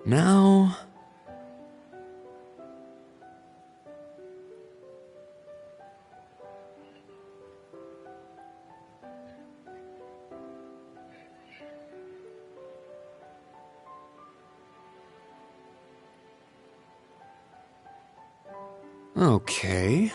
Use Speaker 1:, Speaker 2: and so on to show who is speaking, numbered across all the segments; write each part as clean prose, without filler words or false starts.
Speaker 1: Now... Okay.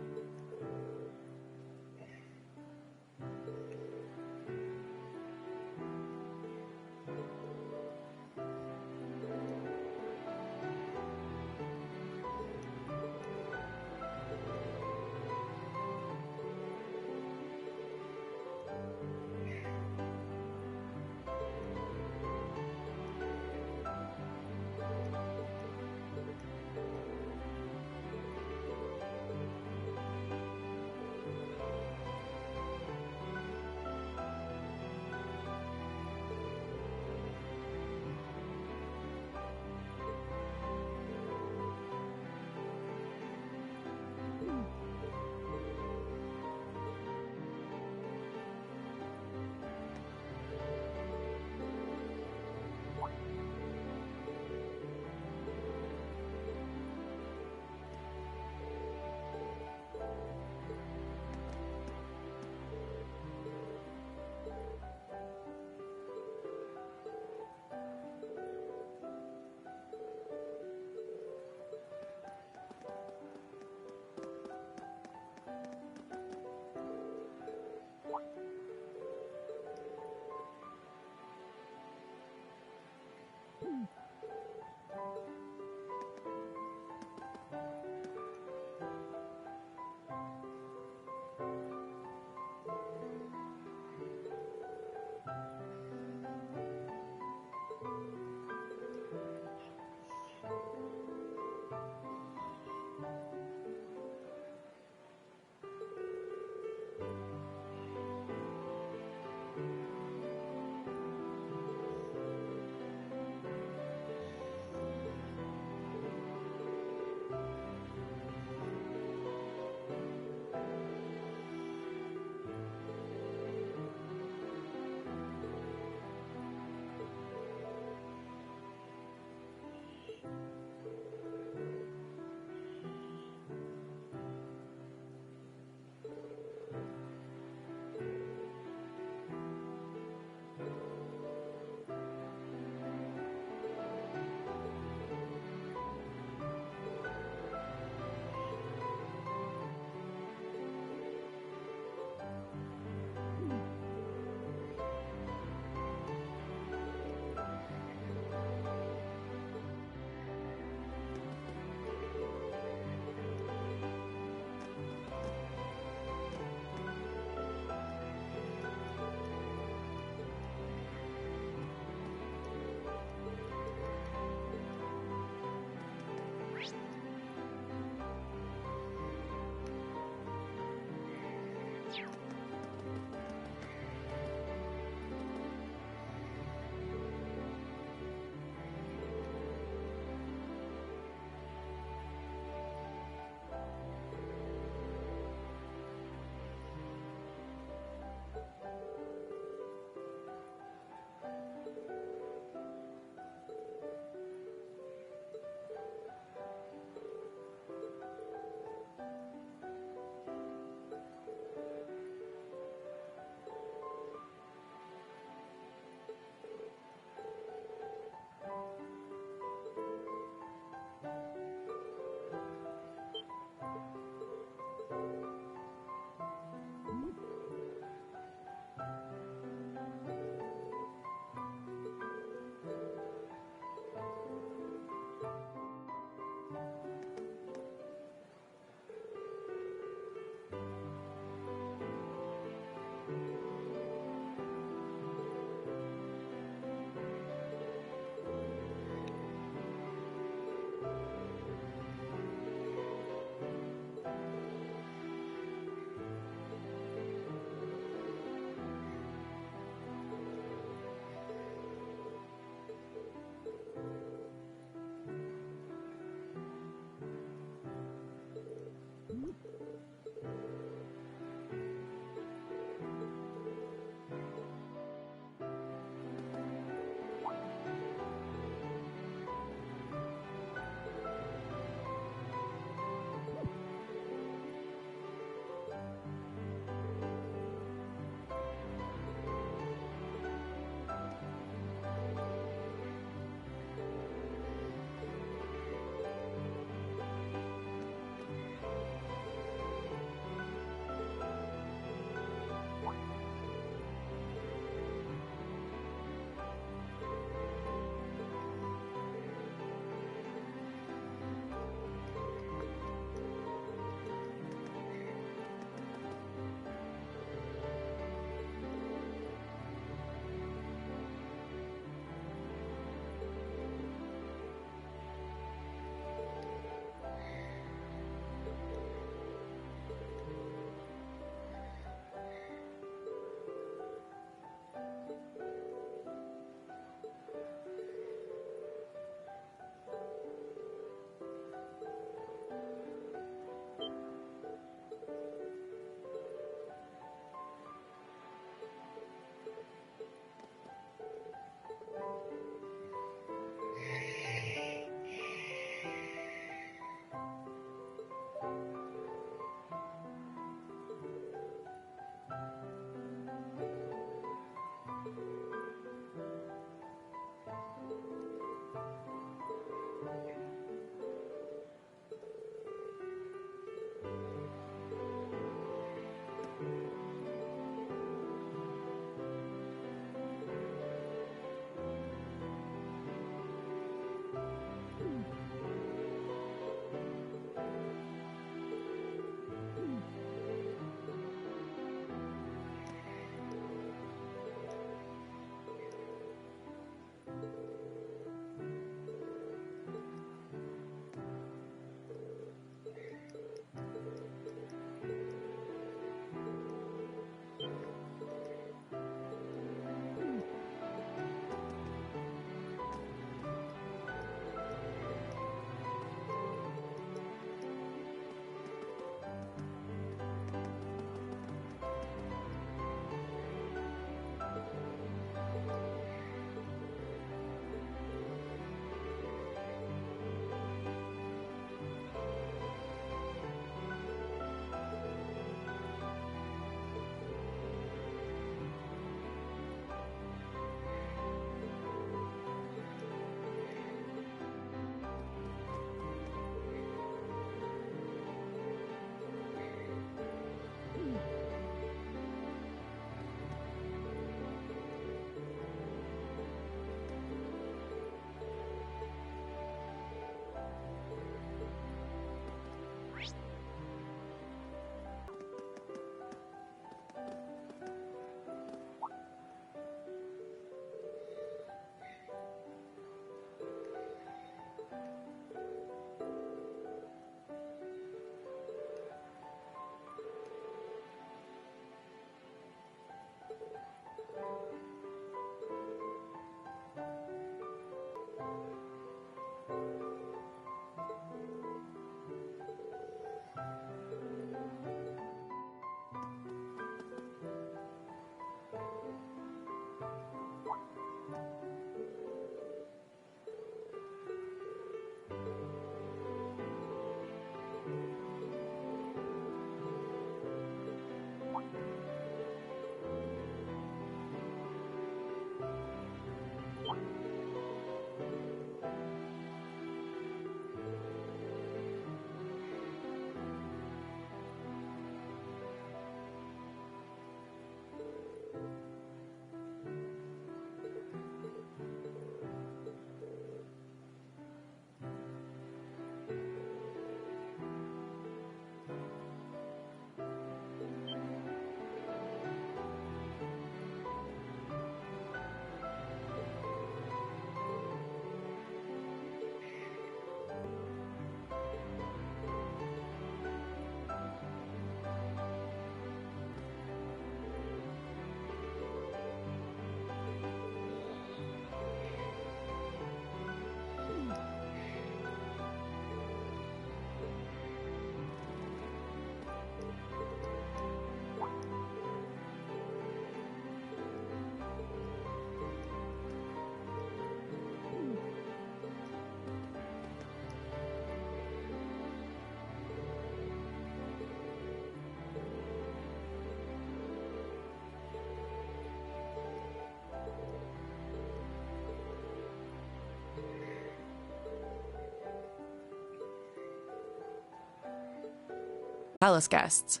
Speaker 2: Palace guests.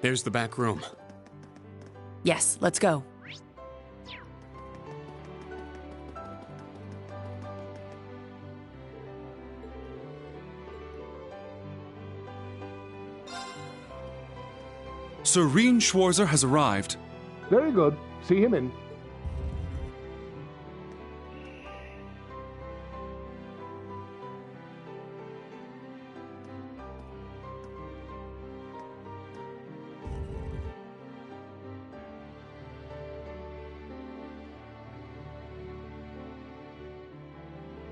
Speaker 1: There's the back room.
Speaker 2: Yes, let's go.
Speaker 3: Sir Reen Schwarzer has arrived.
Speaker 4: Very good. See him in.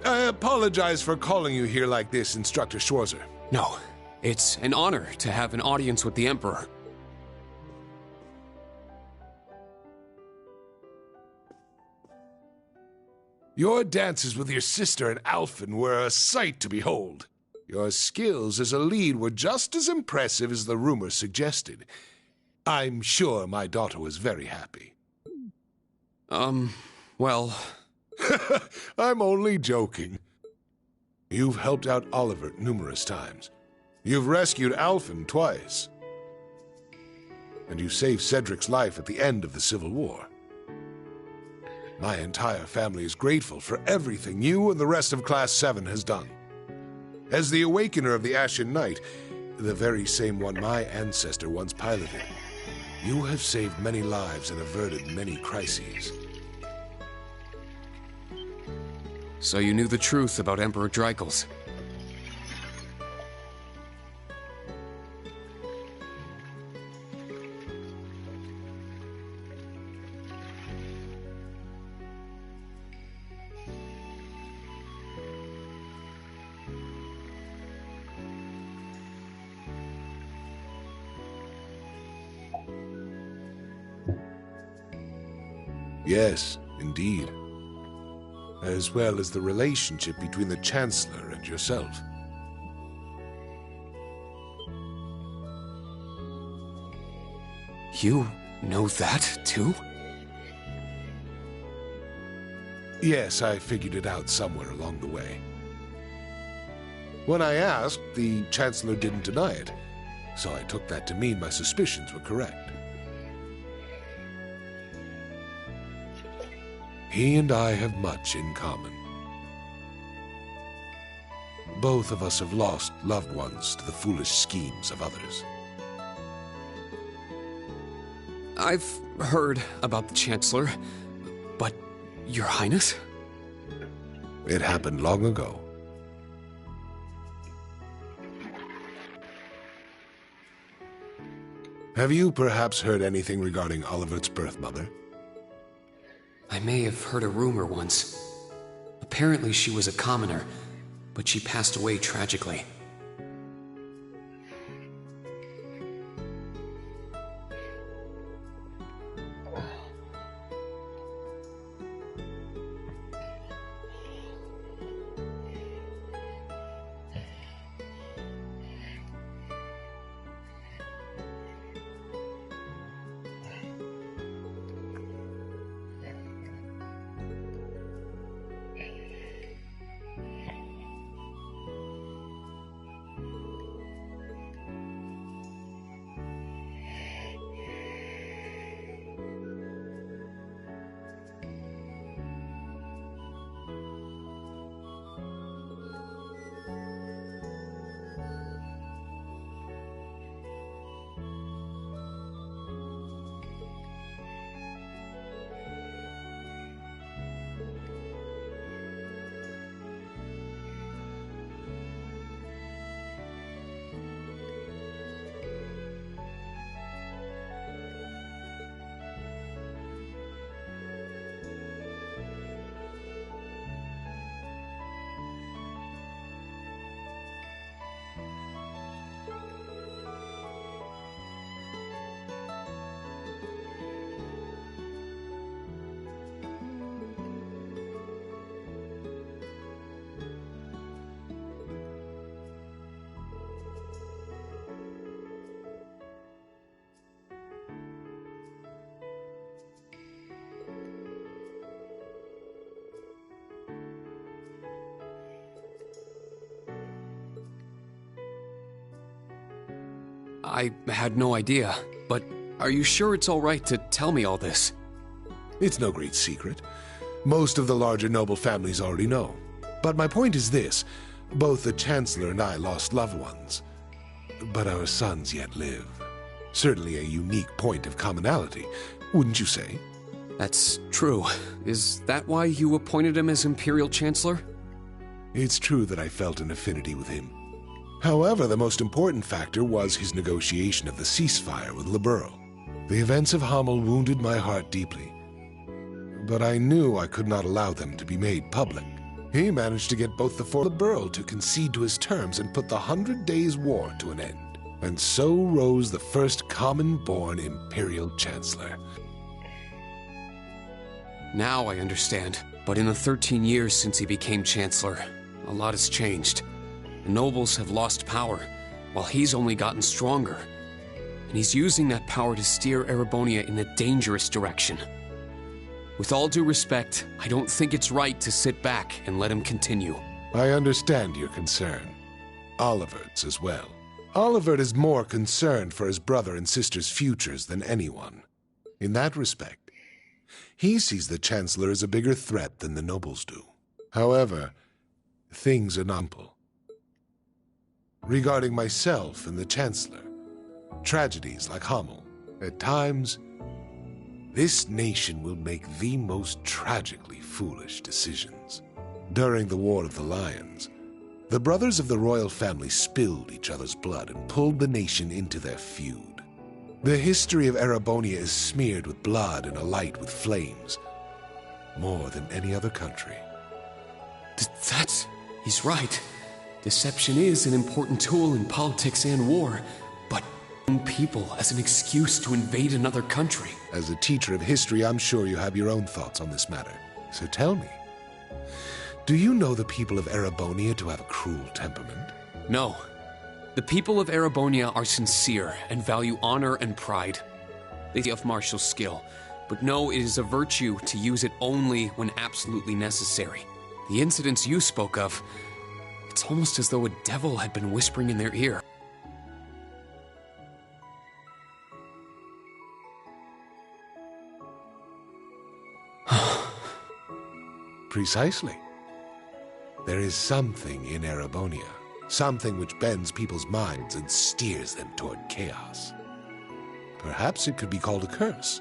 Speaker 5: I apologize for calling you here like this, Instructor Schwarzer.
Speaker 1: No, it's an honor to have an audience with the Emperor.
Speaker 5: Your dances with your sister and Alphen were a sight to behold. Your skills as a lead were just as impressive as the rumor suggested. I'm sure my daughter was very happy.
Speaker 1: Well...
Speaker 5: I'm only joking. You've helped out Oliver numerous times. You've rescued Alphen twice. And you saved Cedric's life at the end of the Civil War. My entire family is grateful for everything you and the rest of Class 7 has done. As the Awakener of the Ashen Knight, the very same one my ancestor once piloted, you have saved many lives and averted many crises.
Speaker 1: So you knew the truth about Emperor Dreikels.
Speaker 5: Yes, indeed. As well as the relationship between the Chancellor and yourself.
Speaker 1: You know that, too?
Speaker 5: Yes, I figured it out somewhere along the way. When I asked, the Chancellor didn't deny it, so I took that to mean my suspicions were correct. He and I have much in common. Both of us have lost loved ones to the foolish schemes of others.
Speaker 1: I've heard about the Chancellor, but Your Highness?
Speaker 5: It happened long ago. Have you perhaps heard anything regarding Olivert's birth mother?
Speaker 1: I may have heard a rumor once. Apparently she was a commoner, but she passed away tragically. I had no idea, but are you sure it's all right to tell me all this?
Speaker 5: It's no great secret. Most of the larger noble families already know. But my point is this. Both the Chancellor and I lost loved ones. But our sons yet live. Certainly a unique point of commonality, wouldn't you say?
Speaker 1: That's true. Is that why you appointed him as Imperial Chancellor?
Speaker 5: It's true that I felt an affinity with him. However, the most important factor was his negotiation of the ceasefire with Liberl. The events of Hamel wounded my heart deeply. But I knew I could not allow them to be made public. He managed to get both the Fort Liberl to concede to his terms and put the 100 Days' War to an end. And so rose the first common-born Imperial Chancellor.
Speaker 1: Now I understand. But in the 13 years since he became Chancellor, a lot has changed. The nobles have lost power, while he's only gotten stronger. And he's using that power to steer Erebonia in a dangerous direction. With all due respect, I don't think it's right to sit back and let him continue.
Speaker 5: I understand your concern. Olivert's as well. Olivert is more concerned for his brother and sister's futures than anyone. In that respect, he sees the Chancellor as a bigger threat than the nobles do. However, things are not simple. Regarding myself and the Chancellor, tragedies like Hamel, at times, this nation will make the most tragically foolish decisions. During the War of the Lions, the brothers of the royal family spilled each other's blood and pulled the nation into their feud. The history of Erebonia is smeared with blood and alight with flames, more than any other country.
Speaker 1: He's right. Deception is an important tool in politics and war, but people as an excuse to invade another country.
Speaker 5: As a teacher of history, I'm sure you have your own thoughts on this matter. So tell me, do you know the people of Erebonia to have a cruel temperament?
Speaker 1: No. The people of Erebonia are sincere and value honor and pride. They have martial skill, but know it is a virtue to use it only when absolutely necessary. The incidents you spoke of, it's almost as though a devil had been whispering in their ear.
Speaker 5: Precisely. There is something in Erebonia, something which bends people's minds and steers them toward chaos. Perhaps it could be called a curse,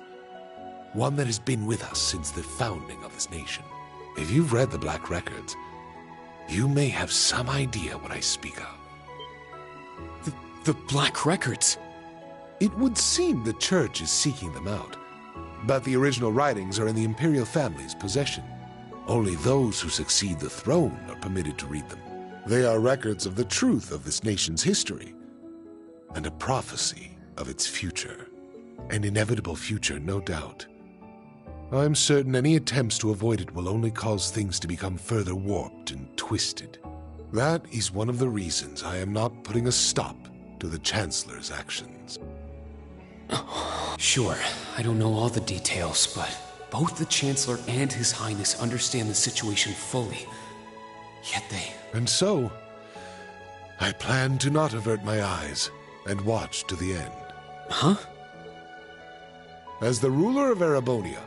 Speaker 5: one that has been with us since the founding of this nation. If you've read the Black Records, you may have some idea what I speak of.
Speaker 1: The Black Records?
Speaker 5: It would seem the Church is seeking them out, but the original writings are in the Imperial family's possession. Only those who succeed the throne are permitted to read them. They are records of the truth of this nation's history, and a prophecy of its future. An inevitable future, no doubt. I'm certain any attempts to avoid it will only cause things to become further warped and twisted. That is one of the reasons I am not putting a stop to the Chancellor's actions.
Speaker 1: Sure, I don't know all the details, but both the Chancellor and His Highness understand the situation fully. Yet they...
Speaker 5: And so, I plan to not avert my eyes and watch to the end.
Speaker 1: Huh?
Speaker 5: As the ruler of Erebonia,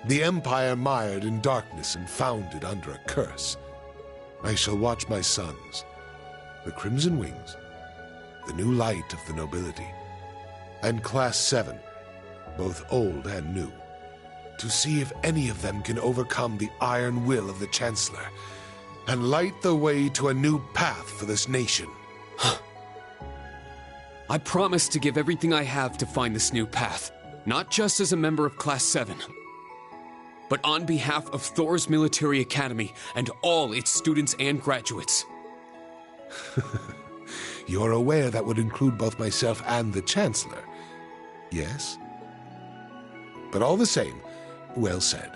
Speaker 5: the Empire mired in darkness and founded under a curse, I shall watch my sons, the Crimson Wings, the new light of the nobility, and Class 7, both old and new, to see if any of them can overcome the iron will of the Chancellor and light the way to a new path for this nation.
Speaker 1: I promise to give everything I have to find this new path, not just as a member of Class 7, but on behalf of Thor's Military Academy and all its students and graduates.
Speaker 5: You're aware that would include both myself and the Chancellor, yes? But all the same, well said.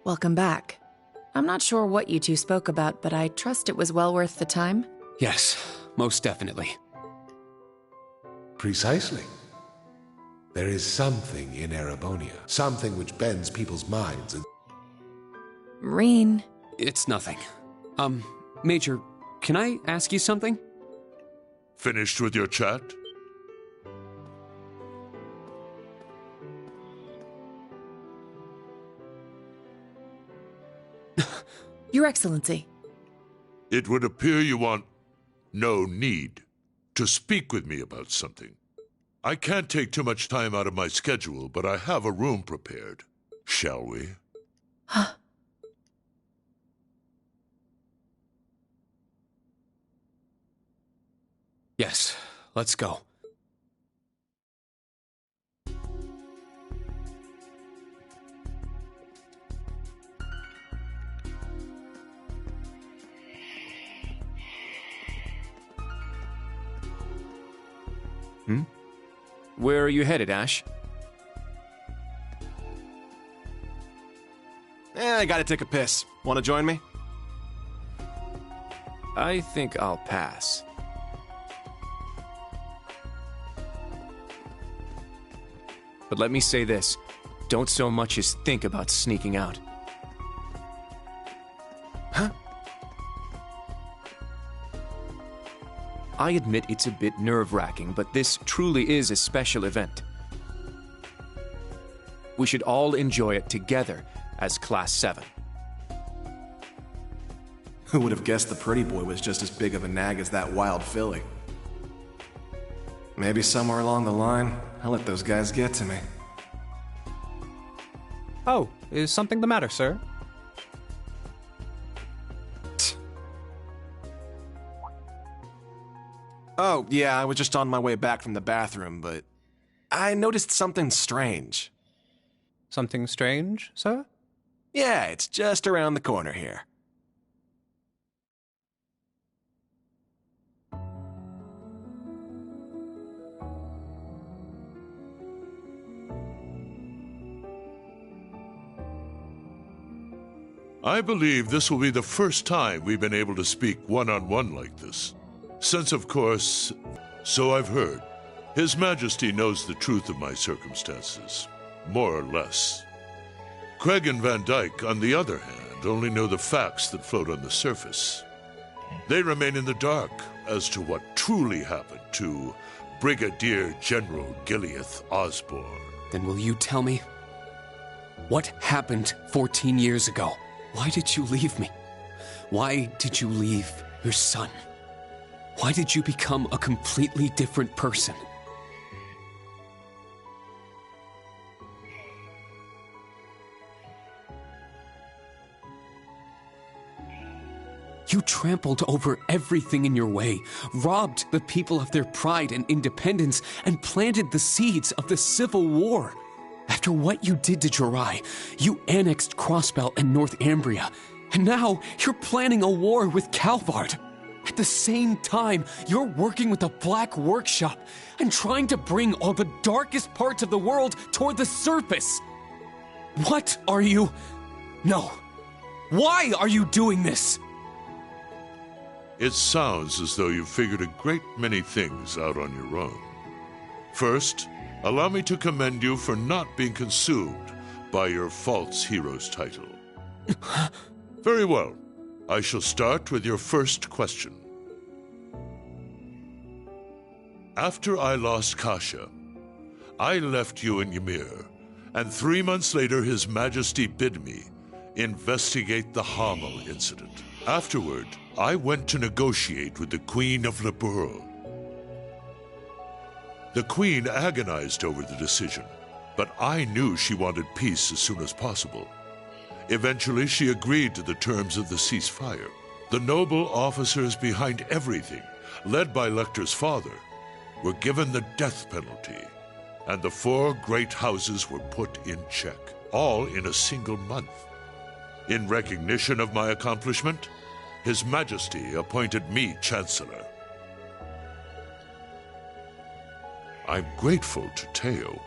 Speaker 2: Welcome back. I'm not sure what you two spoke about, but I trust it was well worth the time.
Speaker 1: Yes, most definitely.
Speaker 5: Precisely. There is something in Erebonia, something which bends people's minds and...
Speaker 2: Reen.
Speaker 1: It's nothing. Major, can I ask you something?
Speaker 6: Finished with your chat?
Speaker 2: Your Excellency.
Speaker 6: It would appear you want no need to speak with me about something. I can't take too much time out of my schedule, but I have a room prepared. Shall we?
Speaker 2: Huh.
Speaker 1: Yes, let's go. Where are you headed, Ash?
Speaker 7: I gotta take a piss. Wanna join me?
Speaker 8: I think I'll pass. But let me say this, don't so much as think about sneaking out.
Speaker 7: Huh?
Speaker 8: I admit it's a bit nerve-wracking, but this truly is a special event. We should all enjoy it together as Class 7.
Speaker 7: Who would have guessed the pretty boy was just as big of a nag as that wild filly? Maybe somewhere along the line, I'll let those guys get to me.
Speaker 9: Oh, is something the matter, sir?
Speaker 7: Oh, yeah, I was just on my way back from the bathroom, but I noticed something strange.
Speaker 9: Something strange, sir?
Speaker 7: Yeah, it's just around the corner here.
Speaker 6: I believe this will be the first time we've been able to speak one-on-one like this. Since, of course, so I've heard, His Majesty knows the truth of my circumstances, more or less. Craig and Van Dyke, on the other hand, only know the facts that float on the surface. They remain in the dark as to what truly happened to Brigadier General Gileath Osborne.
Speaker 1: Then will you tell me? What happened 14 years ago? Why did you leave me? Why did you leave your son? Why did you become a completely different person? You trampled over everything in your way, robbed the people of their pride and independence, and planted the seeds of the Civil War. After what you did to Jirai, you annexed Crossbell and North Ambria, and now you're planning a war with Calvard. At the same time, you're working with the Black Workshop and trying to bring all the darkest parts of the world toward the surface. What are you... No. Why are you doing this?
Speaker 6: It sounds as though you've figured a great many things out on your own. First, allow me to commend you for not being consumed by your false hero's title. Very well. I shall start with your first question. After I lost Kasha, I left you in Ymir, and 3 months later His Majesty bid me investigate the Hamel incident. Afterward, I went to negotiate with the Queen of Liberl. The Queen agonized over the decision, but I knew she wanted peace as soon as possible. Eventually, she agreed to the terms of the ceasefire. The noble officers behind everything, led by Lecter's father, were given the death penalty, and the 4 great houses were put in check, all in a single month. In recognition of my accomplishment, His Majesty appointed me Chancellor. I'm grateful to Teo.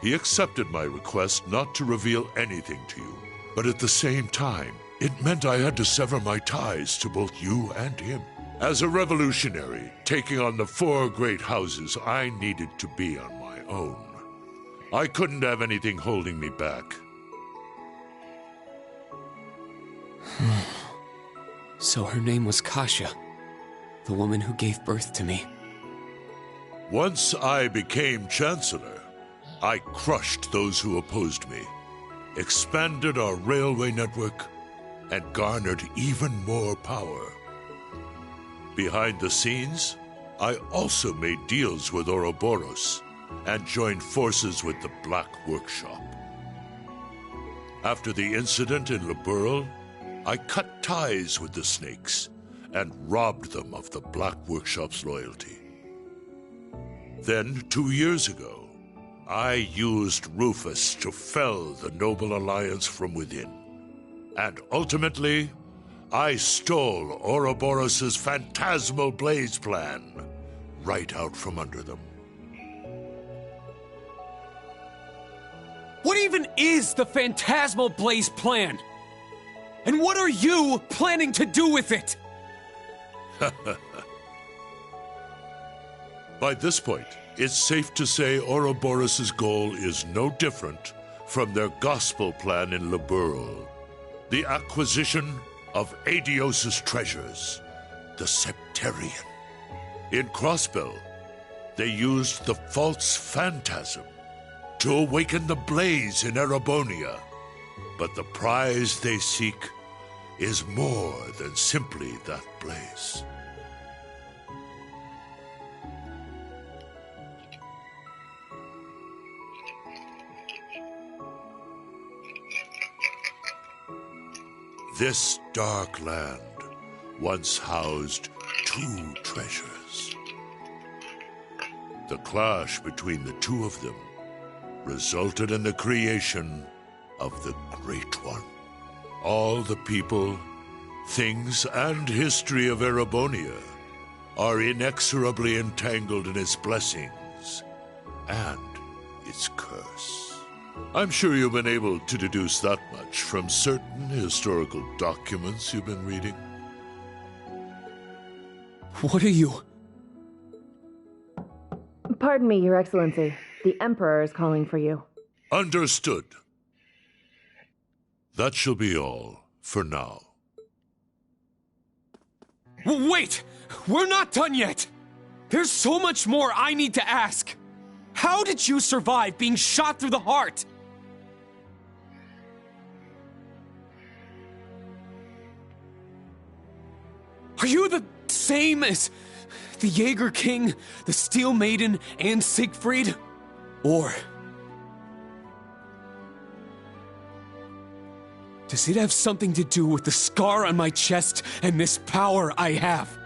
Speaker 6: He accepted my request not to reveal anything to you, but at the same time, it meant I had to sever my ties to both you and him. As a revolutionary, taking on the 4 great houses, I needed to be on my own. I couldn't have anything holding me back.
Speaker 1: So her name was Kasha, the woman who gave birth to me.
Speaker 6: Once I became Chancellor, I crushed those who opposed me, expanded our railway network, and garnered even more power. Behind the scenes, I also made deals with Ouroboros and joined forces with the Black Workshop. After the incident in Liberl, I cut ties with the Snakes and robbed them of the Black Workshop's loyalty. Then, 2 years ago, I used Rufus to fell the Noble Alliance from within. And ultimately, I stole Ouroboros' phantasmal blaze plan right out from under them.
Speaker 1: What even is the Phantasmal Blaze plan? And what are you planning to do with it?
Speaker 6: By this point, it's safe to say Ouroboros' goal is no different from their gospel plan in Liberl. The acquisition of Adios' treasures, the Septarian. In Crossbell, they used the false phantasm to awaken the blaze in Erebonia. But the prize they seek is more than simply that blaze. This dark land once housed 2 treasures. The clash between the 2 of them resulted in the creation of the Great One. All the people, things, and history of Erebonia are inexorably entangled in its blessings and its curse. I'm sure you've been able to deduce that much from certain historical documents you've been reading.
Speaker 1: What are you?
Speaker 10: Pardon me, Your Excellency. The Emperor is calling for you.
Speaker 6: Understood. That shall be all for now.
Speaker 1: Wait! We're not done yet! There's so much more I need to ask! How did you survive being shot through the heart? Are you the same as The Jaeger King, the Steel Maiden, and Siegfried? Or does it have something to do with the scar on my chest and this power I have?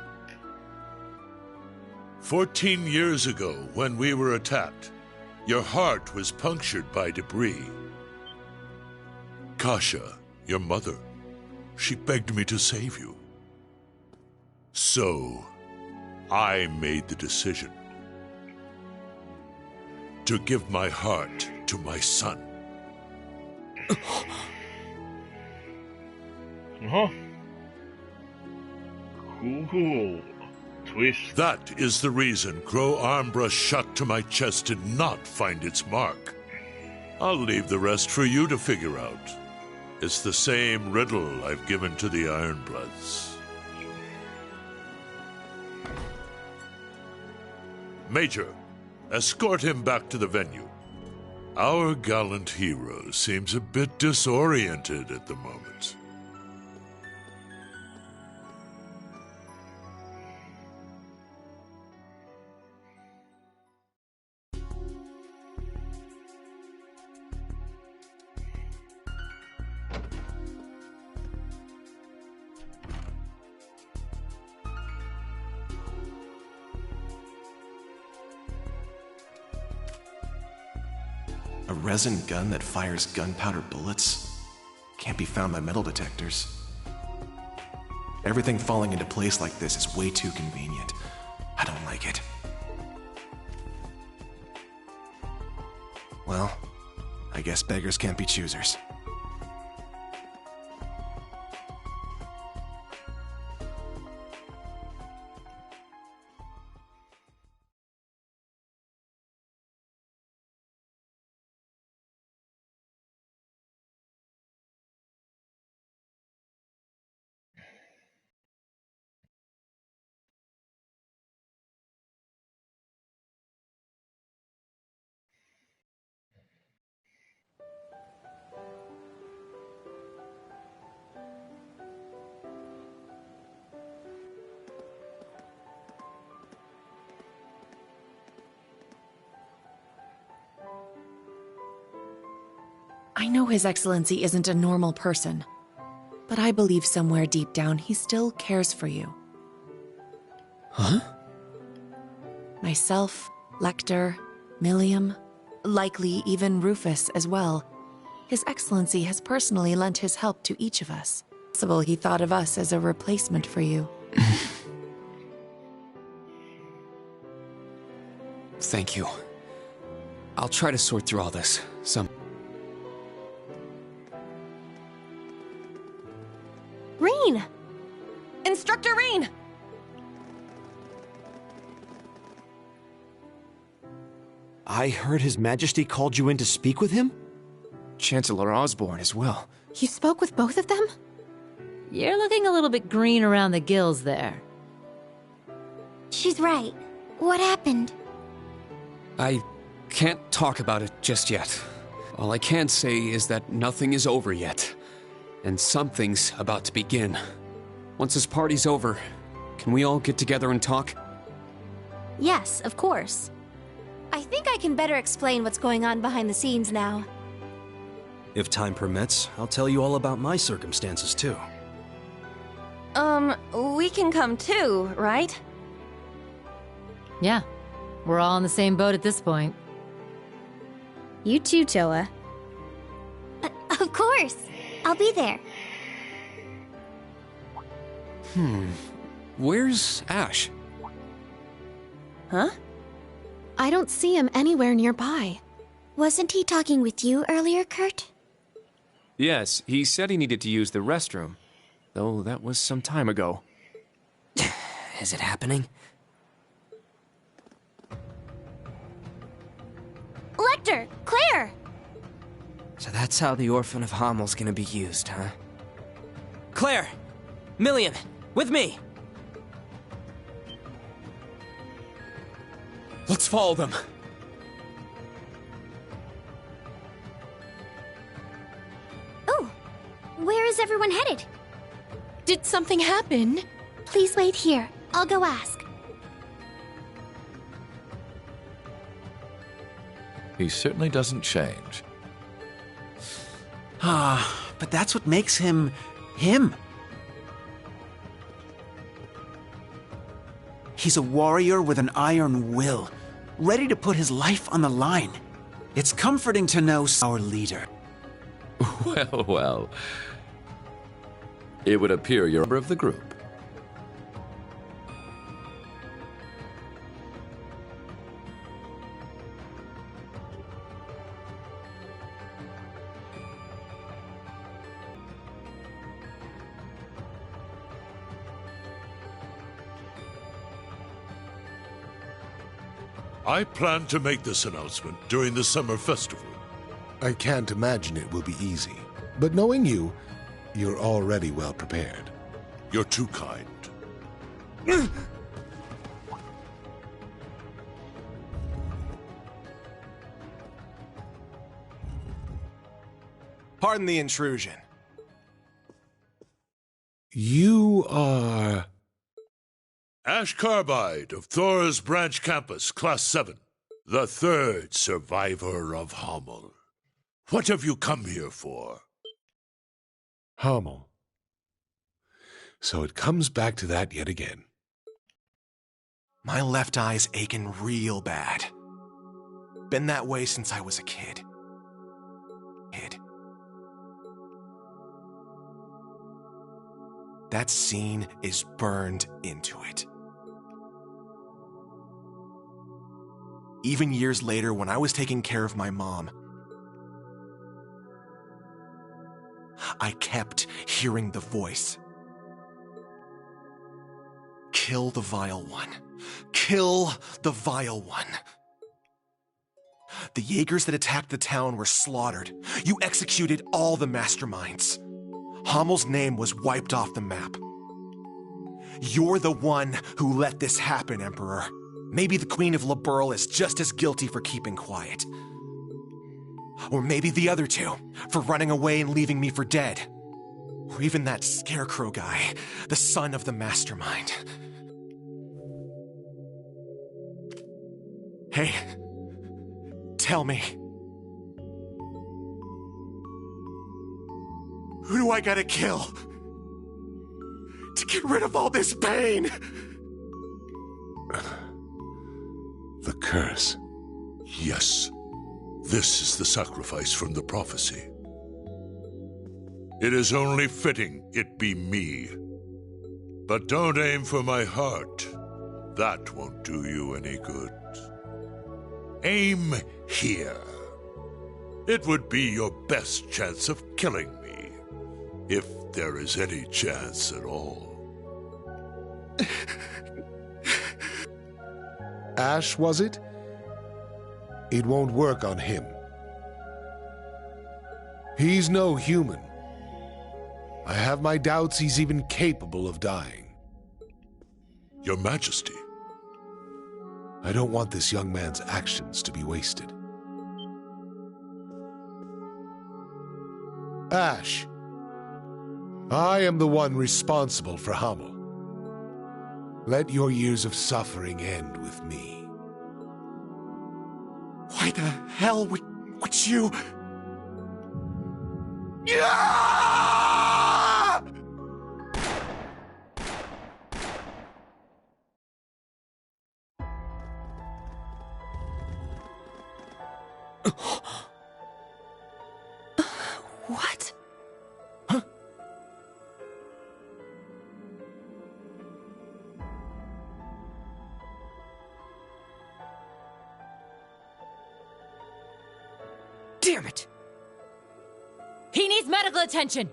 Speaker 6: 14 years ago, when we were attacked, your heart was punctured by debris. Kasha, your mother, she begged me to save you. So, I made the decision to give my heart to my son.
Speaker 11: Uh-huh. Cool. Twist.
Speaker 6: That is the reason Crow Armbrush shot to my chest did not find its mark. I'll leave the rest for you to figure out. It's the same riddle I've given to the Ironbloods. Major, escort him back to the venue. Our gallant hero seems a bit disoriented at the moment.
Speaker 7: A resin gun that fires gunpowder bullets? Can't be found by metal detectors. Everything falling into place like this is way too convenient. I don't like it. Well, I guess beggars can't be choosers.
Speaker 2: I know His Excellency isn't a normal person, but I believe somewhere deep down he still cares for you.
Speaker 1: Huh?
Speaker 2: Myself, Lecter, Milliam, likely even Rufus as well. His Excellency has personally lent his help to each of us. It's possible he thought of us as a replacement for you.
Speaker 1: Thank you. I'll try to sort through all this.
Speaker 12: Reen! Instructor Reen!
Speaker 13: I heard His Majesty called you in to speak with him?
Speaker 8: Chancellor Osborne as well.
Speaker 12: You spoke with both of them?
Speaker 14: You're looking a little bit green around the gills there.
Speaker 15: She's right. What happened?
Speaker 1: I can't talk about it just yet. All I can say is that nothing is over yet. And something's about to begin. Once this party's over, can we all get together and talk?
Speaker 15: Yes, of course. I think I can better explain what's going on behind the scenes now.
Speaker 13: If time permits, I'll tell you all about my circumstances too.
Speaker 12: We can come too, right?
Speaker 14: Yeah, we're all in the same boat at this point.
Speaker 15: You too, Choa. Of course. I'll be there.
Speaker 1: Where's Ash?
Speaker 12: Huh?
Speaker 15: I don't see him anywhere nearby. Wasn't he talking with you earlier, Kurt?
Speaker 8: Yes, he said he needed to use the restroom, though that was some time ago.
Speaker 13: Is it happening?
Speaker 15: Lecter! Claire!
Speaker 13: So that's how the Orphan of Hammel's gonna be used, huh? Claire! Milliam! With me!
Speaker 1: Let's follow them.
Speaker 15: Oh! Where is everyone headed?
Speaker 12: Did something happen?
Speaker 15: Please wait here. I'll go ask.
Speaker 16: He certainly doesn't change.
Speaker 17: But that's what makes him him. He's a warrior with an iron will, ready to put his life on the line. It's comforting to know our leader.
Speaker 16: Well, well. It would appear you're a member of the group.
Speaker 6: I plan to make this announcement during the summer festival.
Speaker 5: I can't imagine it will be easy. But knowing you, you're already well prepared.
Speaker 6: You're too kind.
Speaker 7: Pardon the intrusion.
Speaker 5: You are...
Speaker 6: Ash Carbide of Thor's Branch Campus, Class 7. The third survivor of Hamel. What have you come here for?
Speaker 5: Hamel. So it comes back to that yet again.
Speaker 7: My left eye's aching real bad. Been that way since I was a kid. That scene is burned into it. Even years later, when I was taking care of my mom, I kept hearing the voice. Kill the vile one. Kill the vile one. The Jaegers that attacked the town were slaughtered. You executed all the masterminds. Hamel's name was wiped off the map. You're the one who let this happen, Emperor. Maybe the Queen of Liberl is just as guilty for keeping quiet. Or maybe the other two, for running away and leaving me for dead. Or even that Scarecrow guy, the son of the mastermind. Hey, tell me. Who do I gotta kill to get rid of all this pain?
Speaker 5: The curse.
Speaker 6: Yes. This is the sacrifice from the prophecy. It is only fitting it be me. But don't aim for my heart. That won't do you any good. Aim here. It would be your best chance of killing me. If there is any chance at all.
Speaker 5: Ash, was it? It won't work on him. He's no human. I have my doubts he's even capable of dying.
Speaker 6: Your Majesty.
Speaker 5: I don't want this young man's actions to be wasted. Ash. I am the one responsible for Hamel. Let your years of suffering end with me.
Speaker 7: Why the hell would you...
Speaker 2: What?
Speaker 14: Damn it! He needs medical attention!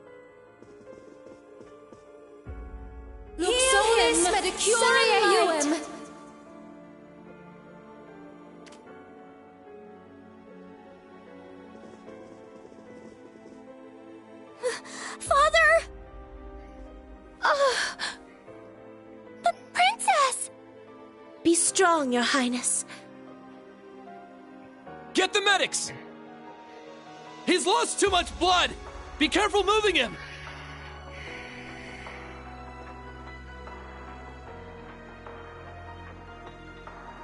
Speaker 15: Father! The princess! Be strong, Your Highness.
Speaker 13: Get the medics! He's lost too much blood! Be careful moving him!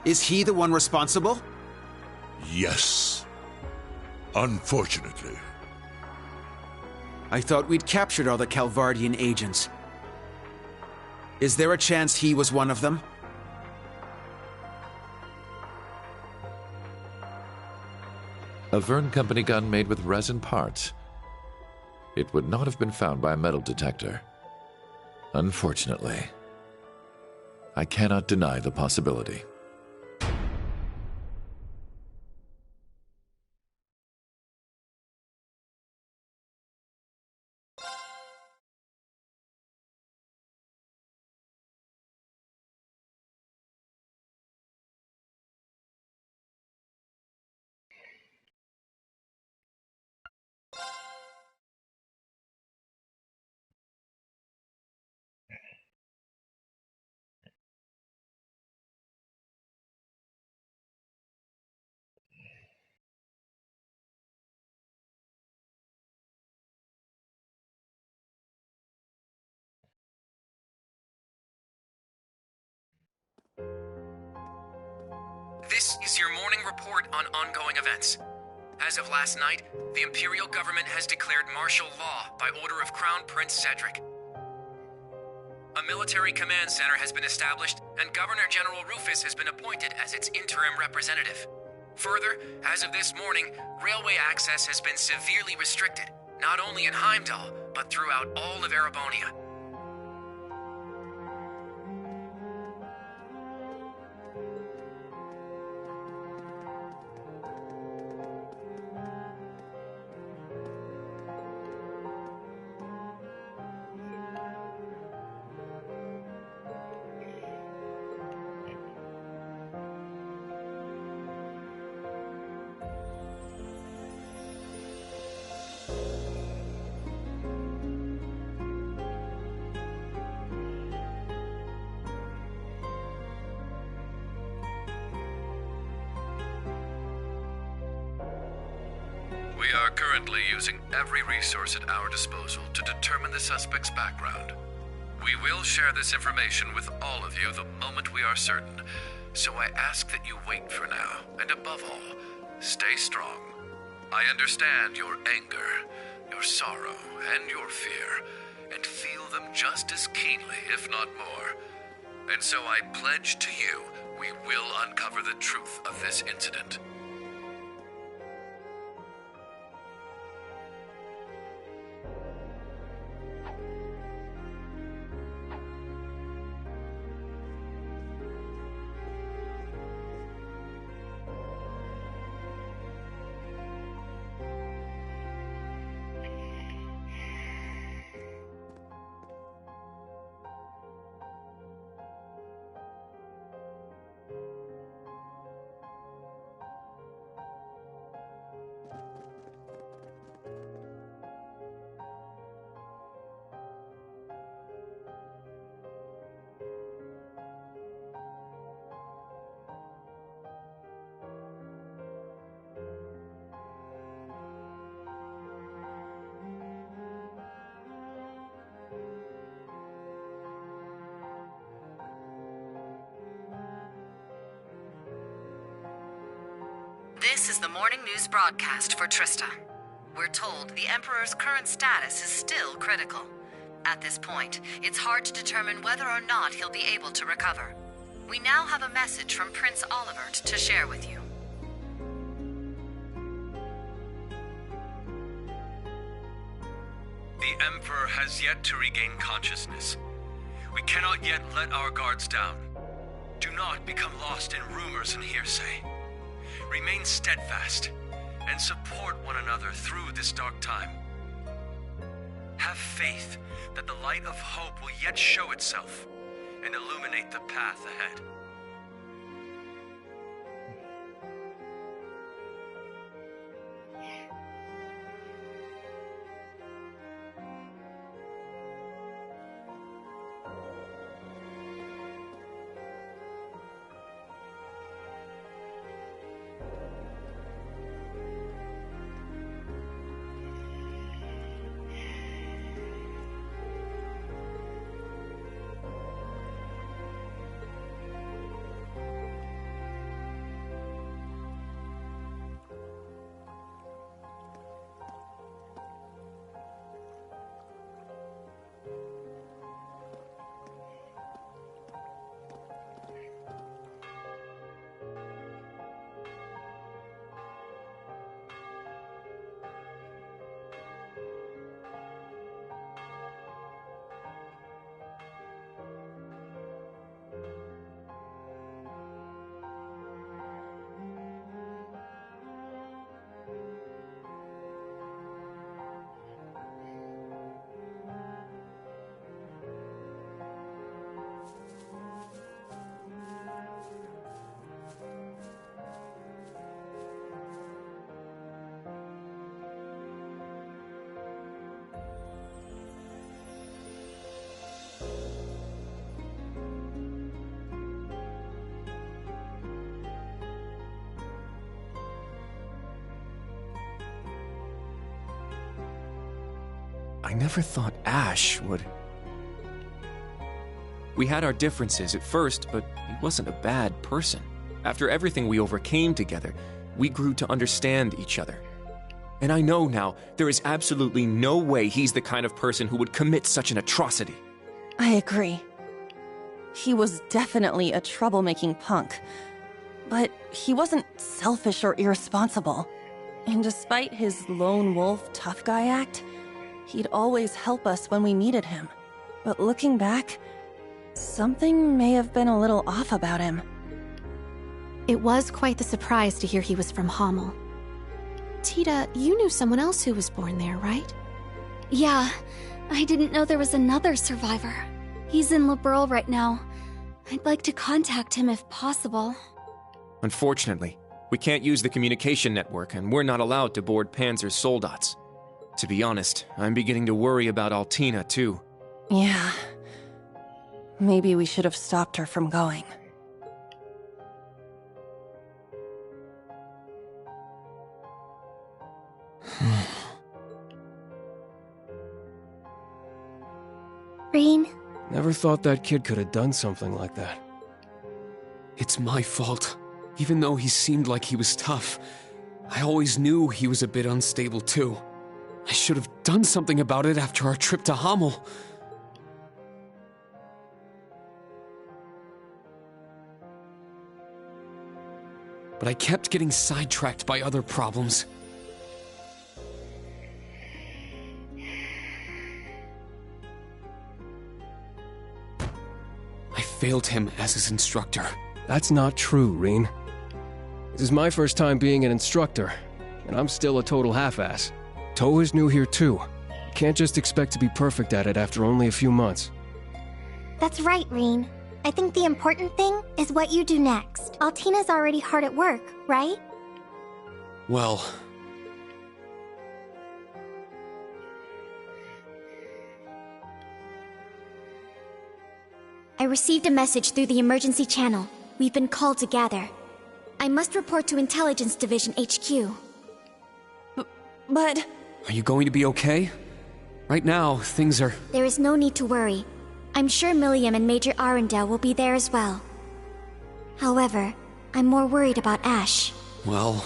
Speaker 17: Is he the one responsible?
Speaker 6: Yes. Unfortunately.
Speaker 17: I thought we'd captured all the Calvardian agents. Is there a chance he was one of them?
Speaker 16: A Verne Company gun made with resin parts. It would not have been found by a metal detector. Unfortunately. I cannot deny the possibility.
Speaker 8: This is your morning report on ongoing events. As of last night, the Imperial government has declared martial law by order of Crown Prince Cedric. A military command center has been established, and Governor General Rufus has been appointed as its interim representative. Further, as of this morning, railway access has been severely restricted, not only in Heimdall, but throughout all of Erebonia.
Speaker 18: We are currently using every resource at our disposal to determine the suspect's background. We will share this information with all of you the moment we are certain, so I ask that you wait for now, and above all, stay strong. I understand your anger, your sorrow, and your fear, and feel them just as keenly, if not more. And so I pledge to you, we will uncover the truth of this incident.
Speaker 2: This is the morning news broadcast for Trista. We're told the Emperor's current status is still critical. At this point, it's hard to determine whether or not he'll be able to recover. We now have a message from Prince Olivert to share with you.
Speaker 19: The Emperor has yet to regain consciousness. We cannot yet let our guards down. Do not become lost in rumors and hearsay. Remain steadfast and support one another through this dark time. Have faith that the light of hope will yet show itself and illuminate the path ahead.
Speaker 8: I never thought Ash would... We had our differences at first, but he wasn't a bad person. After everything we overcame together, we grew to understand each other. And I know now there is absolutely no way he's the kind of person who would commit such an atrocity.
Speaker 12: I agree. He was definitely a troublemaking punk. But he wasn't selfish or irresponsible. And despite his lone wolf tough guy act, he'd always help us when we needed him. But looking back, something may have been a little off about him.
Speaker 15: It was quite the surprise to hear he was from Hamel. Tita, you knew someone else who was born there, right?
Speaker 20: Yeah, I didn't know there was another survivor. He's in Liberl right now. I'd like to contact him if possible.
Speaker 8: Unfortunately, we can't use the communication network, and we're not allowed to board Panzer's soldats. To be honest, I'm beginning to worry about Altina, too.
Speaker 12: Yeah. Maybe we should have stopped her from going.
Speaker 20: Rean?
Speaker 21: Never thought that kid could have done something like that.
Speaker 1: It's my fault. Even though he seemed like he was tough, I always knew he was a bit unstable too. I should have done something about it after our trip to Hamel. But I kept getting sidetracked by other problems. I failed him as his instructor.
Speaker 21: That's not true, Rean. This is my first time being an instructor, and I'm still a total half-ass. Toa is new here too. You can't just expect to be perfect at it after only a few months.
Speaker 20: That's right, Rean. I think the important thing is what you do next. Altina's already hard at work, right?
Speaker 1: Well...
Speaker 20: I received a message through the emergency channel. We've been called to gather. I must report to Intelligence Division HQ.
Speaker 12: But...
Speaker 1: Are you going to be okay? Right now, things are...
Speaker 20: There is no need to worry. I'm sure Milliam and Major Arundel will be there as well. However, I'm more worried about Ash.
Speaker 1: Well...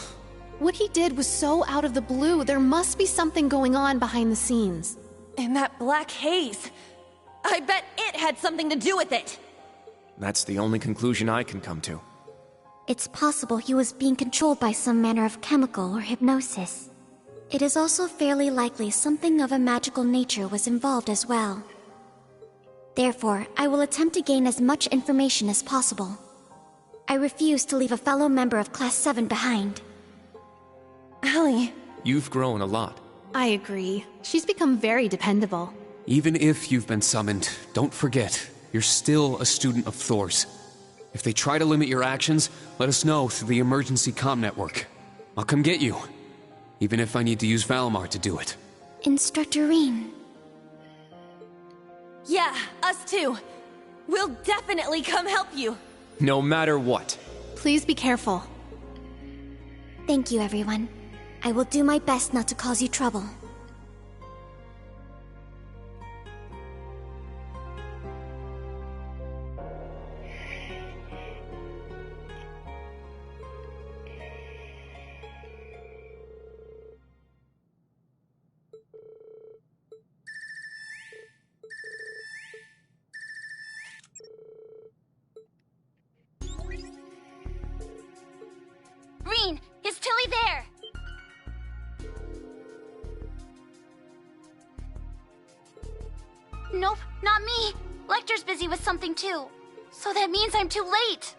Speaker 15: What he did was so out of the blue. There must be something going on behind the scenes.
Speaker 12: And that black haze... I bet it had something to do with it!
Speaker 8: That's the only conclusion I can come to.
Speaker 20: It's possible he was being controlled by some manner of chemical or hypnosis. It is also fairly likely something of a magical nature was involved as well. Therefore, I will attempt to gain as much information as possible. I refuse to leave a fellow member of Class 7 behind.
Speaker 12: Allie...
Speaker 8: You've grown a lot.
Speaker 15: I agree. She's become very dependable.
Speaker 1: Even if you've been summoned, don't forget, you're still a student of Thor's. If they try to limit your actions, let us know through the emergency comm network. I'll come get you, even if I need to use Valimar to do it.
Speaker 20: Instructor Rean.
Speaker 12: Yeah, us too. We'll definitely come help you.
Speaker 8: No matter what.
Speaker 15: Please be careful.
Speaker 20: Thank you, everyone. I will do my best not to cause you trouble.
Speaker 22: Rean, is Tilly there? Nope, not me. Lecter's busy with something too. So that means I'm too late.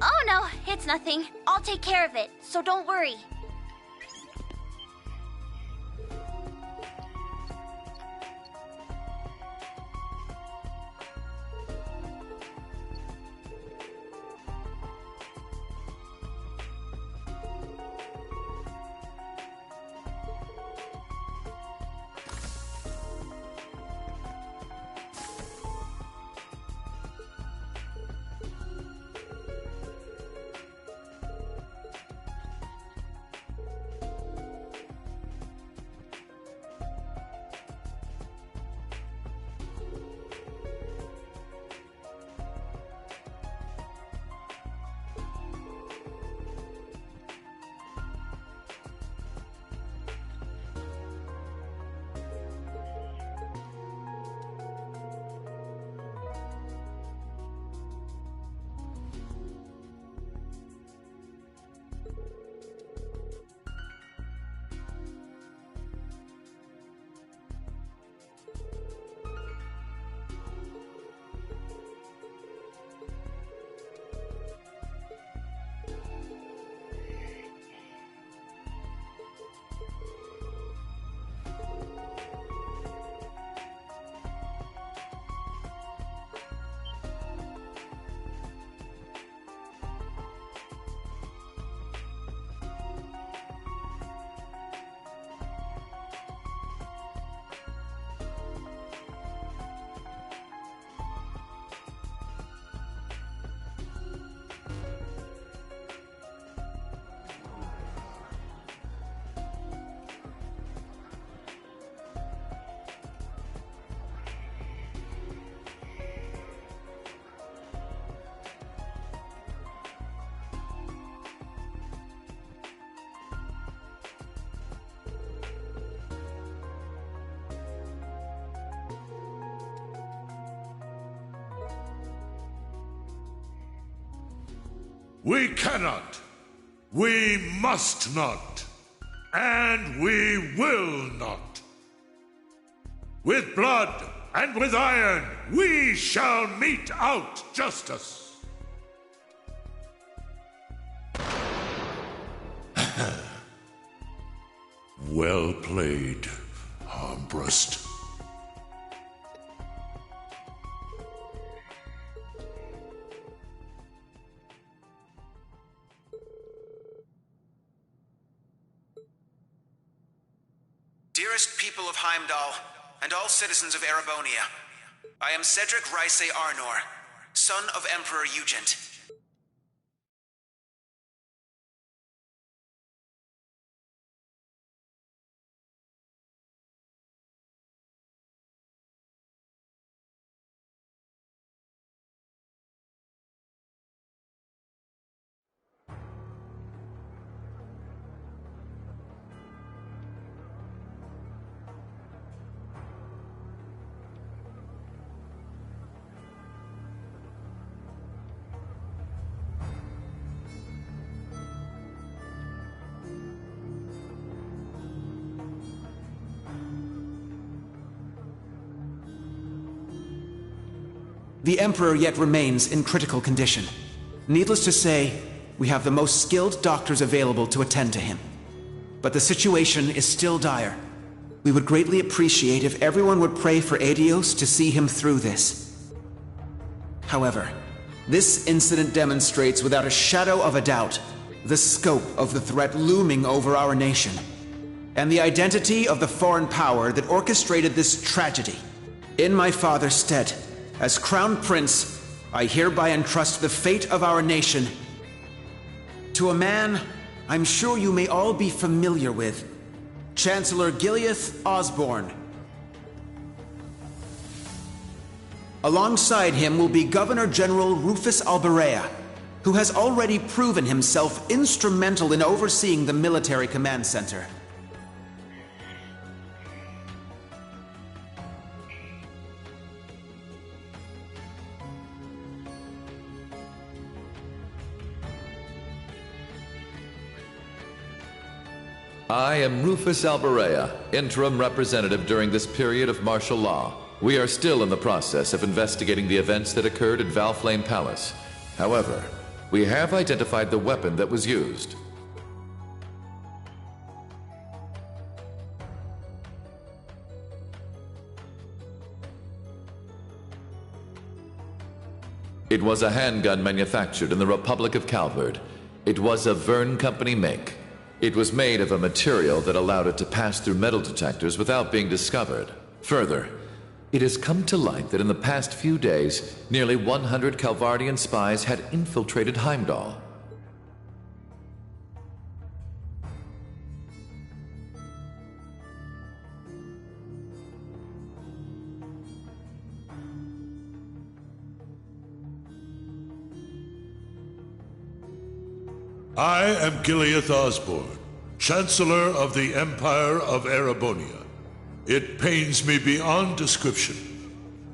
Speaker 22: Oh no, it's nothing. I'll take care of it, so don't worry.
Speaker 6: We cannot. We must not. And we will not. With blood and with iron, we shall mete out justice. Well played, Armbrust.
Speaker 17: Dearest people of Heimdall, and all citizens of Erebonia, I am Cedric Ryce Arnor, son of Emperor Eugent. The Emperor yet remains in critical condition. Needless to say, we have the most skilled doctors available to attend to him. But the situation is still dire. We would greatly appreciate if everyone would pray for Adios to see him through this. However, this incident demonstrates without a shadow of a doubt the scope of the threat looming over our nation, and the identity of the foreign power that orchestrated this tragedy. In my father's stead, as Crown Prince, I hereby entrust the fate of our nation to a man I'm sure you may all be familiar with, Chancellor Gileath Osborne. Alongside him will be Governor General Rufus Alberea, who has already proven himself instrumental in overseeing the military command center.
Speaker 16: I am Rufus Alberea, interim representative during this period of martial law. We are still in the process of investigating the events that occurred at Valflame Palace. However, we have identified the weapon that was used. It was a handgun manufactured in the Republic of Calvard. It was a Verne Company make. It was made of a material that allowed it to pass through metal detectors without being discovered. Further, it has come to light that in the past few days, nearly 100 Calvardian spies had infiltrated Heimdall.
Speaker 6: I am Gileath Osborne, Chancellor of the Empire of Erebonia. It pains me beyond description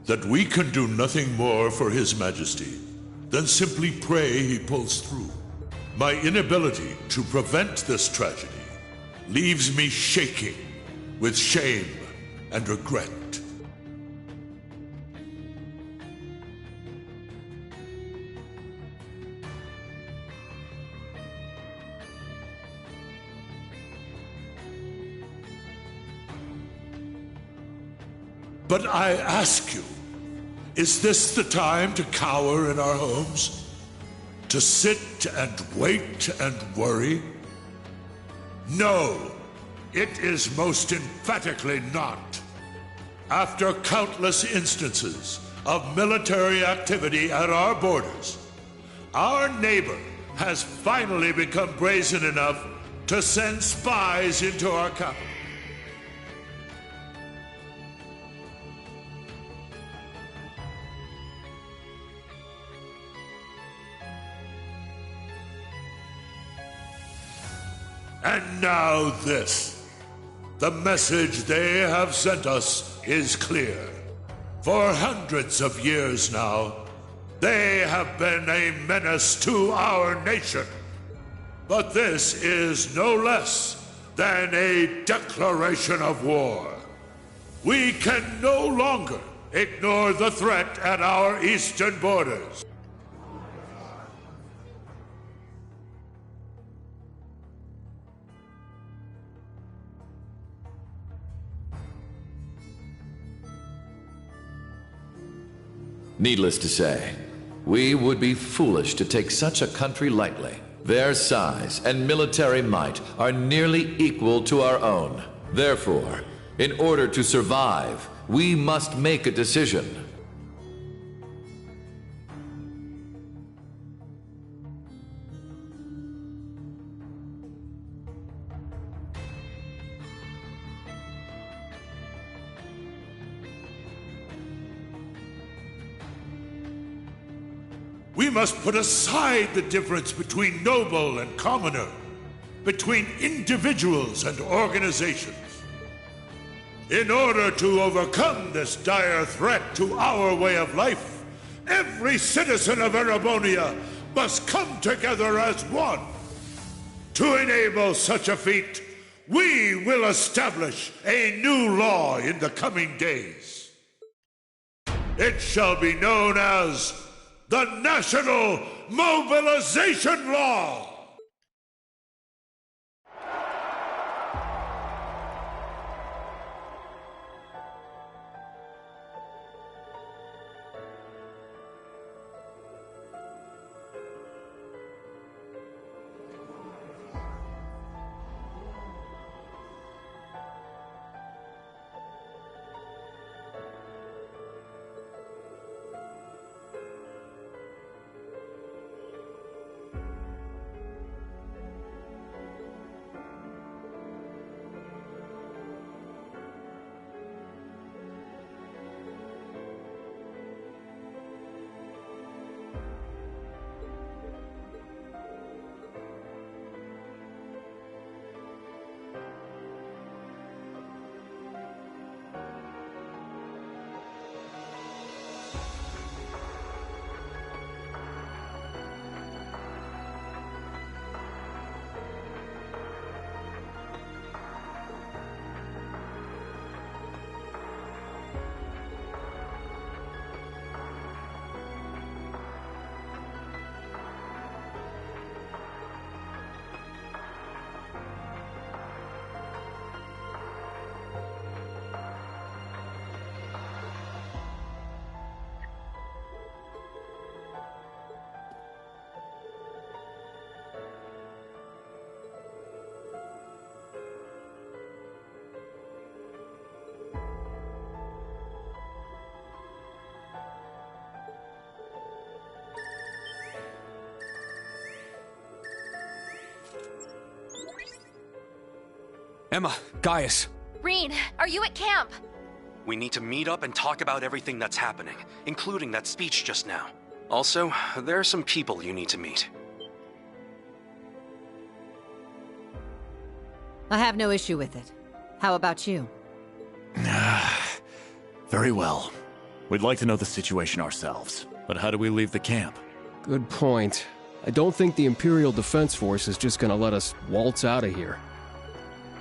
Speaker 6: that we can do nothing more for His Majesty than simply pray he pulls through. My inability to prevent this tragedy leaves me shaking with shame and regret. But I ask you, is this the time to cower in our homes? To sit and wait and worry? No, it is most emphatically not. After countless instances of military activity at our borders, our neighbor has finally become brazen enough to send spies into our capital. And now this. The message they have sent us is clear. For hundreds of years now, They have been a menace to our nation. But this is no less than a declaration of war. We can no longer ignore the threat at our eastern borders.
Speaker 16: Needless to say, we would be foolish to take such a country lightly. Their size and military might are nearly equal to our own. Therefore, in order to survive, we must make a decision.
Speaker 6: We must put aside the difference between noble and commoner, between individuals and organizations. In order to overcome this dire threat to our way of life, every citizen of Erebonia must come together as one. To enable such a feat, we will establish a new law in the coming days. It shall be known as the National Mobilization Law!
Speaker 3: Emma, Gaius.
Speaker 22: Reen, are you at camp?
Speaker 8: We need to meet up and talk about everything that's happening, including that speech just now. Also, there are some people you need to meet.
Speaker 14: I have no issue with it. How about you?
Speaker 4: Very well. We'd like to know the situation ourselves, but how do we leave the camp?
Speaker 21: Good point. I don't think the Imperial Defense Force is just gonna let us waltz out of here.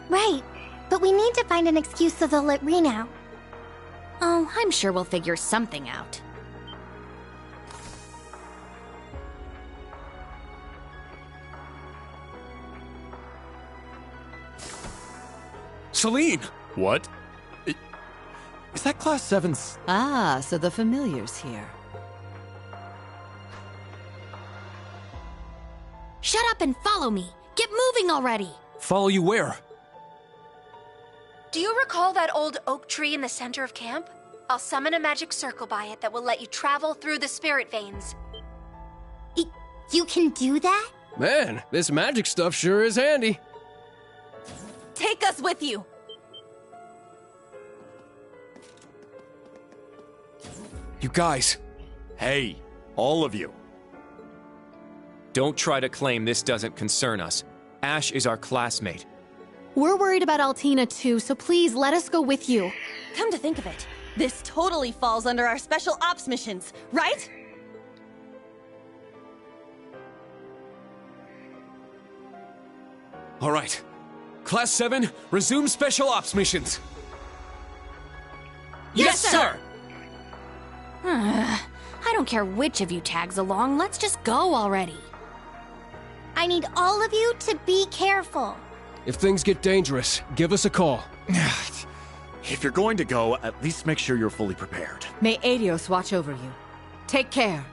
Speaker 20: Right, but we need to find an excuse so they'll let Reen out.
Speaker 23: Oh, I'm sure we'll figure something out.
Speaker 3: Celine!
Speaker 4: What? Is that Class 7's...
Speaker 14: Ah, so the familiar's here.
Speaker 23: Shut up and follow me! Get moving already!
Speaker 3: Follow you where?
Speaker 22: Do you recall that old oak tree in the center of camp? I'll summon a magic circle by it that will let you travel through the spirit veins.
Speaker 20: You can do that?
Speaker 21: Man, this magic stuff sure is handy.
Speaker 12: Take us with you!
Speaker 3: You guys.
Speaker 4: Hey, all of you.
Speaker 9: Don't try to claim this doesn't concern us. Ash is our classmate.
Speaker 15: We're worried about Altina too, so please let us go with you.
Speaker 12: Come to think of it, this totally falls under our special ops missions, right?
Speaker 3: All right. Class 7, resume special ops missions.
Speaker 23: Yes, sir! I don't care which of you tags along, let's just go already.
Speaker 20: I need all of you to be careful.
Speaker 21: If things get dangerous, give us a call.
Speaker 4: If you're going to go, at least make sure you're fully prepared.
Speaker 5: May Adios watch over you. Take care.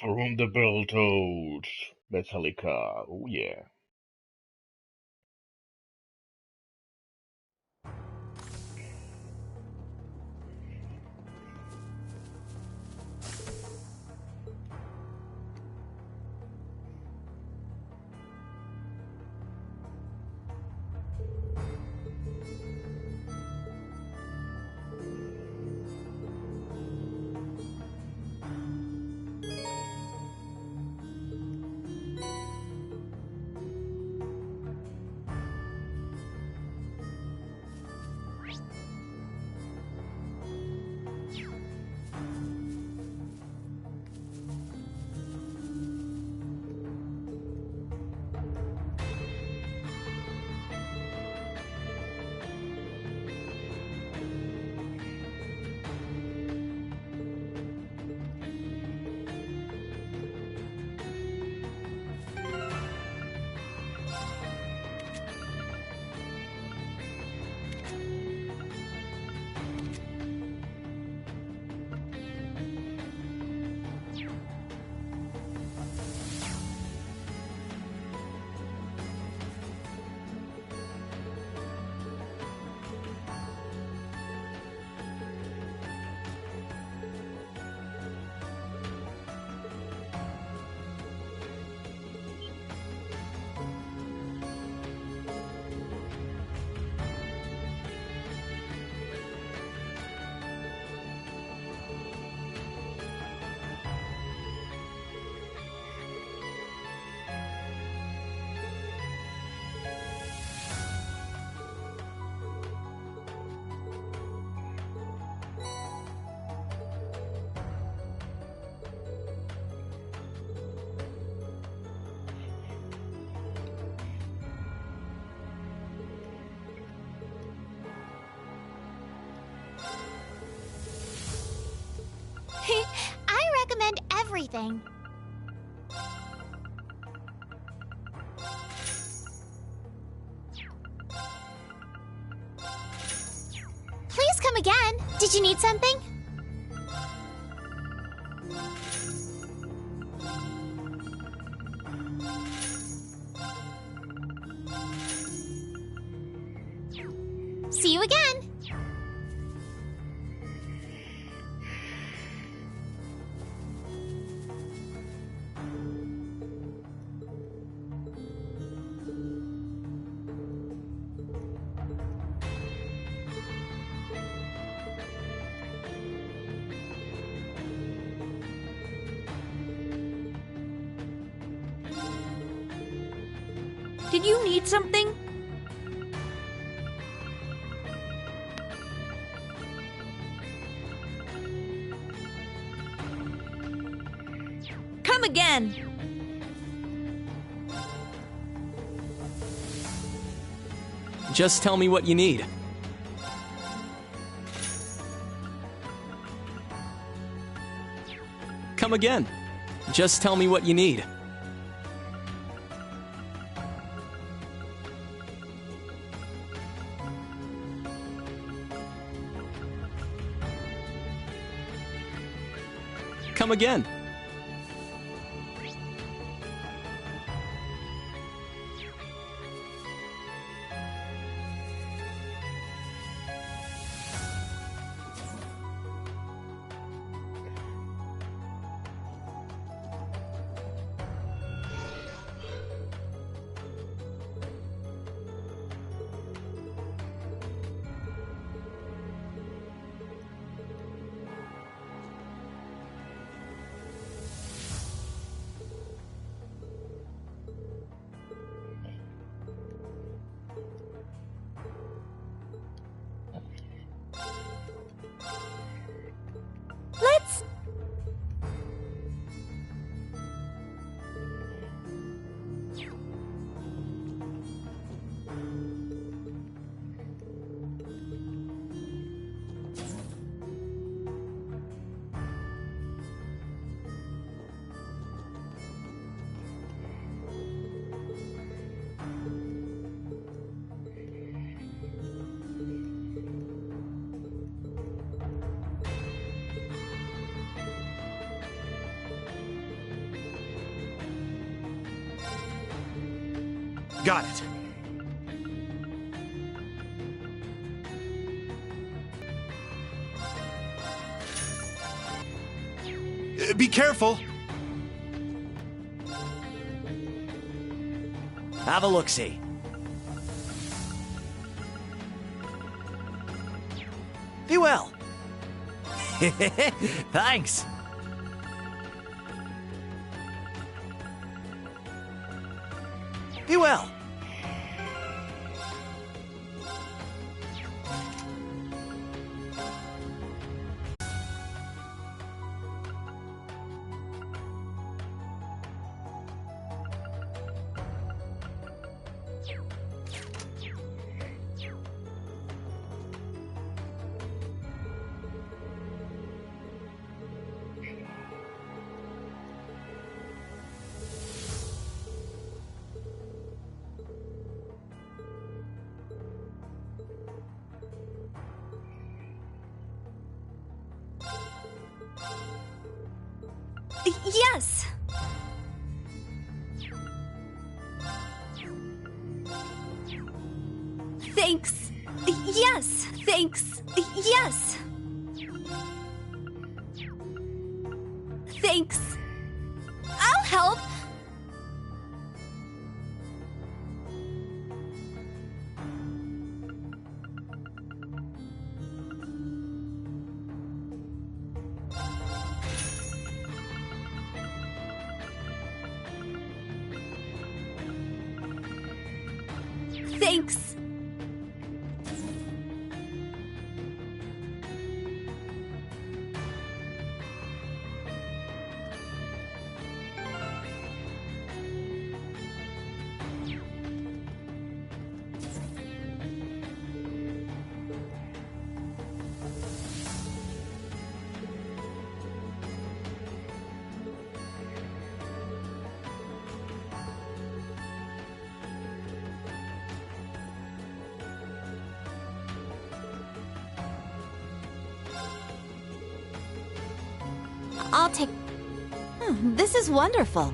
Speaker 10: From the Battletoads, Metallica, oh yeah.
Speaker 20: I recommend everything. Please come again. Did you need something? See you again.
Speaker 5: Did you need something? Come again!
Speaker 9: Just tell me what you need. Come again. Just tell me what you need. Come again.
Speaker 7: Got it. Be careful!
Speaker 11: Have a look-see. Be well. Thanks. Be well.
Speaker 5: Yes! Thanks. Yes, thanks. Yes. Thanks. I'll help. Thanks.
Speaker 23: I'll take... This is wonderful.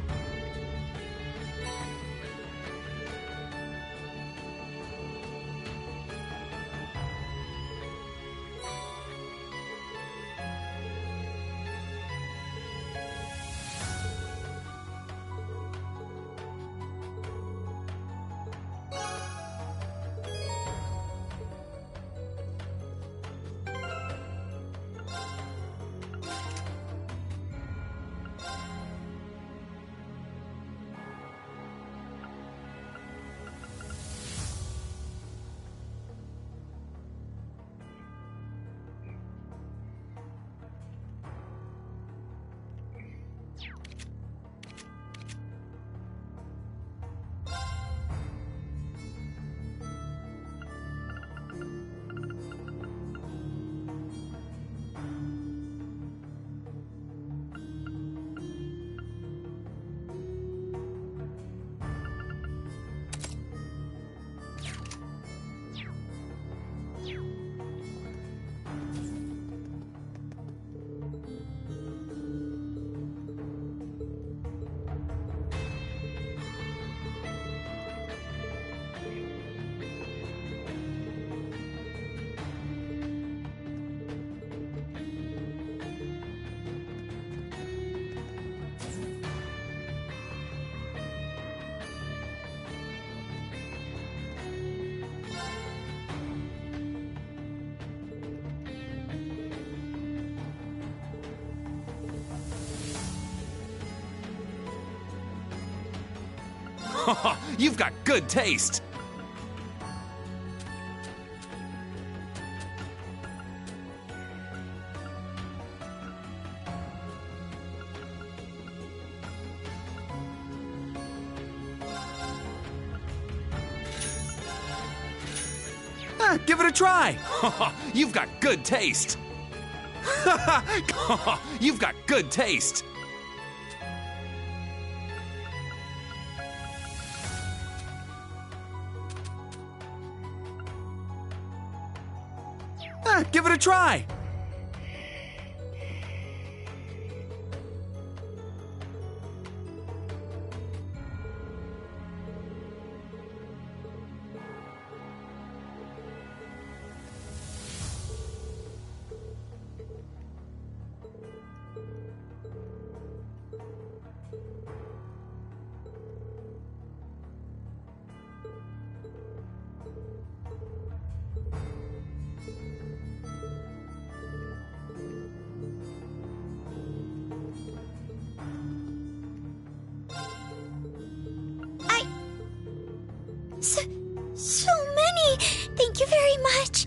Speaker 3: You've got good taste! Give it a try! You've got good taste! You've got good taste! Give it a try!
Speaker 20: So many! Thank you very much!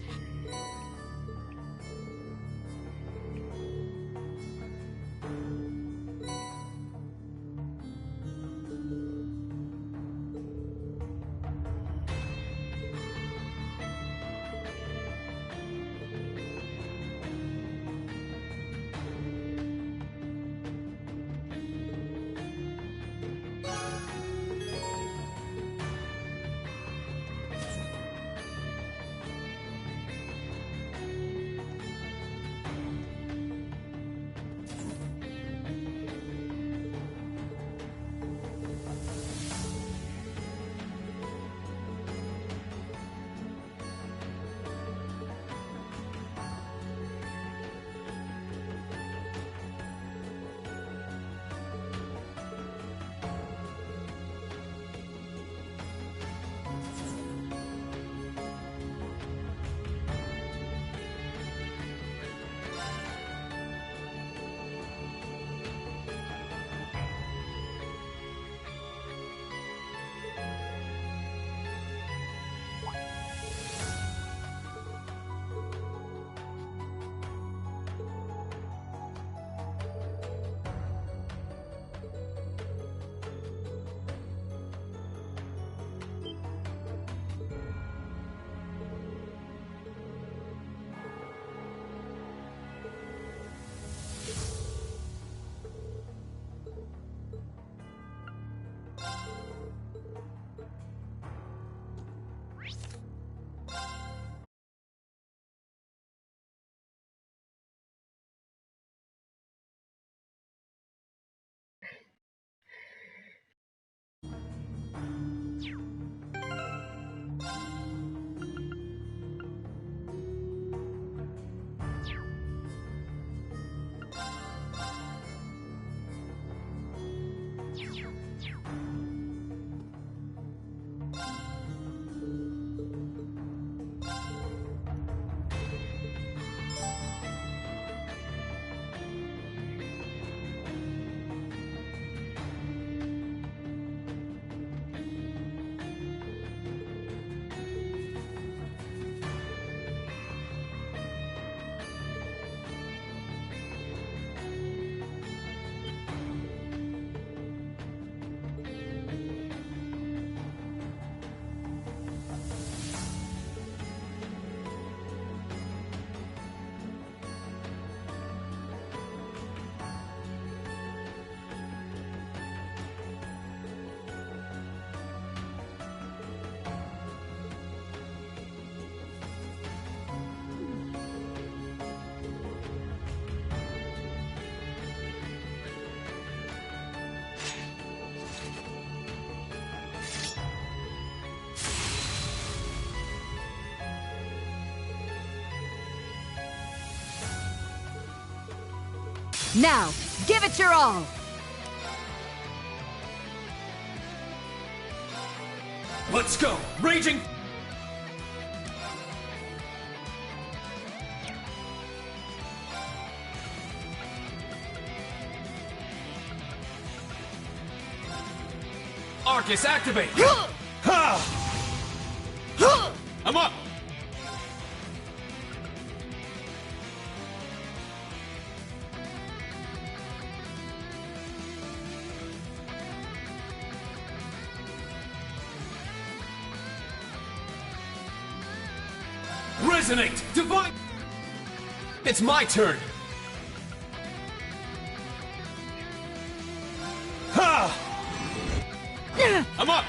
Speaker 2: Now, give it your all!
Speaker 3: Let's go! Raging! Arcus, activate! I'm up! Resonate! Divine! It's my turn! Ha! I'm up!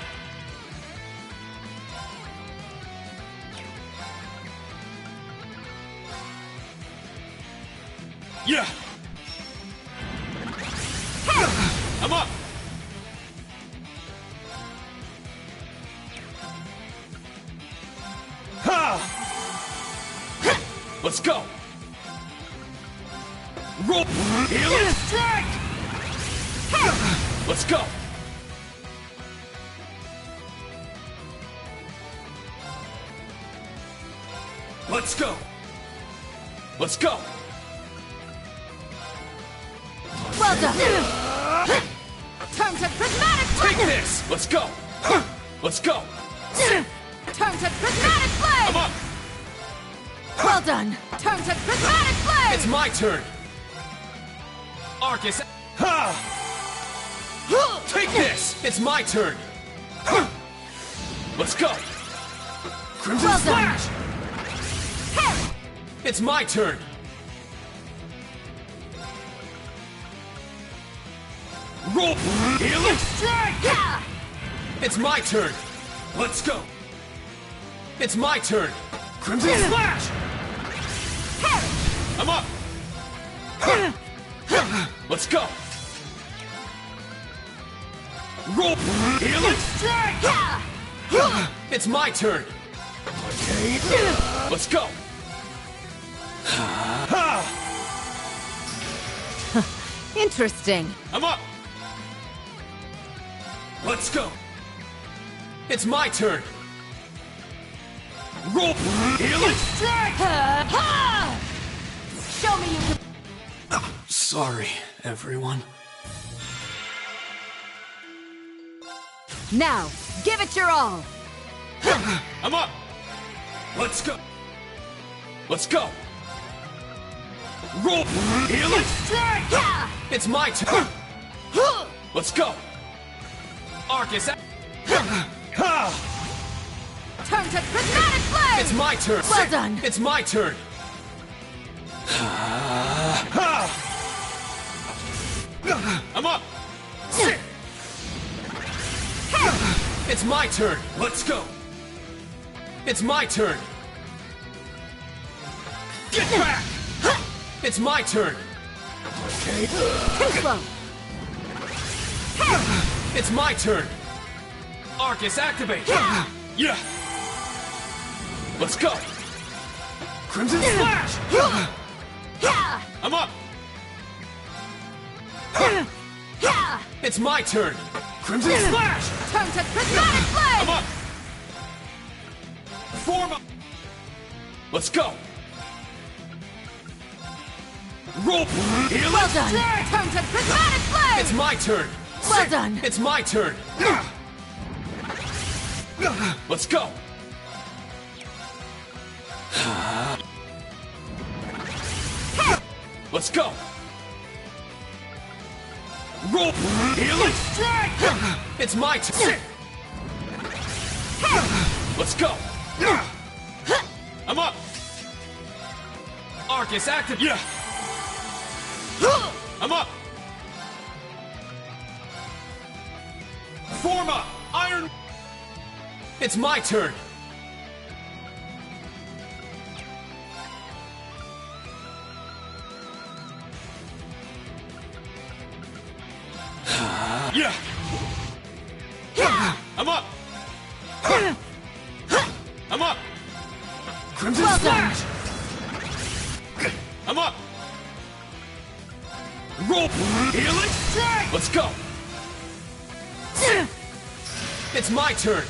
Speaker 3: Yeah! I'm up! Ha! Let's go! Roll! Healing strike! Let's go! Let's go! Let's go!
Speaker 2: Well done! Turn to prismatic!
Speaker 3: Take this! Let's go! Let's go!
Speaker 2: Turn to prismatic blade!
Speaker 3: I'm up!
Speaker 2: Well done! Turn to prismatic blade!
Speaker 3: It's my turn! Arcus! Take this! It's my turn! Let's go! Crimson
Speaker 2: Well done.
Speaker 3: Splash! It's my turn! Roll! Healing Strike! It's my turn! Let's go! It's my turn! Crimson Splash! I'm up! Let's go! Roll! Healing Strike! It's my turn! Okay. Let's go!
Speaker 2: Interesting.
Speaker 3: I'm up! Let's go! It's my turn! Roll! Healing Strike!
Speaker 2: Show me you can...
Speaker 1: Sorry, everyone.
Speaker 2: Now, give it your all!
Speaker 3: I'm up! Let's go! Let's go! Roll! Healing Strike! It's my turn! Let's go! Arcus!
Speaker 2: Turn to prismatic blade!
Speaker 3: It's my turn!
Speaker 2: Well done!
Speaker 3: It's my turn! I'm up! It's my turn! Let's go! It's my turn! Get back! It's my turn! Okay.
Speaker 2: Too slow!
Speaker 3: It's my turn! Arcus, activate! Yeah! Let's go! Crimson Splash! I'm up! It's my turn! Crimson Splash!
Speaker 2: Turn to prismatic blade!
Speaker 3: I'm up! Form up! Let's go! Roll! Healing
Speaker 2: Well done!
Speaker 3: Strike!
Speaker 2: Turn to prismatic blade!
Speaker 3: It's my turn!
Speaker 2: Well done!
Speaker 3: It's my turn! Let's go! Let's go! Roll! Healing Strike! It's my turn! Let's go! I'm up! Arcus, active! Yeah! I'm up! Form up! Iron... It's my turn! Yeah! I'm up! I'm up! Crimson
Speaker 2: Well done.
Speaker 3: Splash! I'm up! Roll! Healing Strike! Let's go! It's my turn!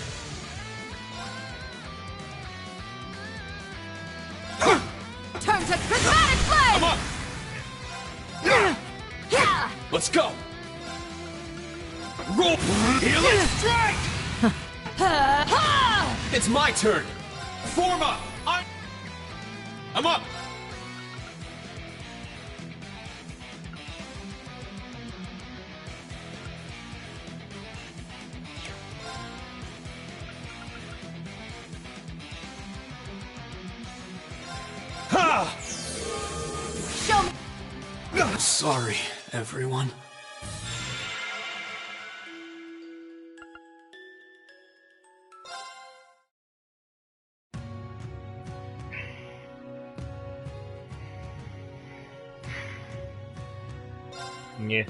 Speaker 2: Turn to prismatic blade!
Speaker 3: I'm up! Let's go! Roll! Healing Strike! It's my turn! Form up! I'm up!
Speaker 2: Show me...
Speaker 1: Sorry, everyone.
Speaker 10: Nie.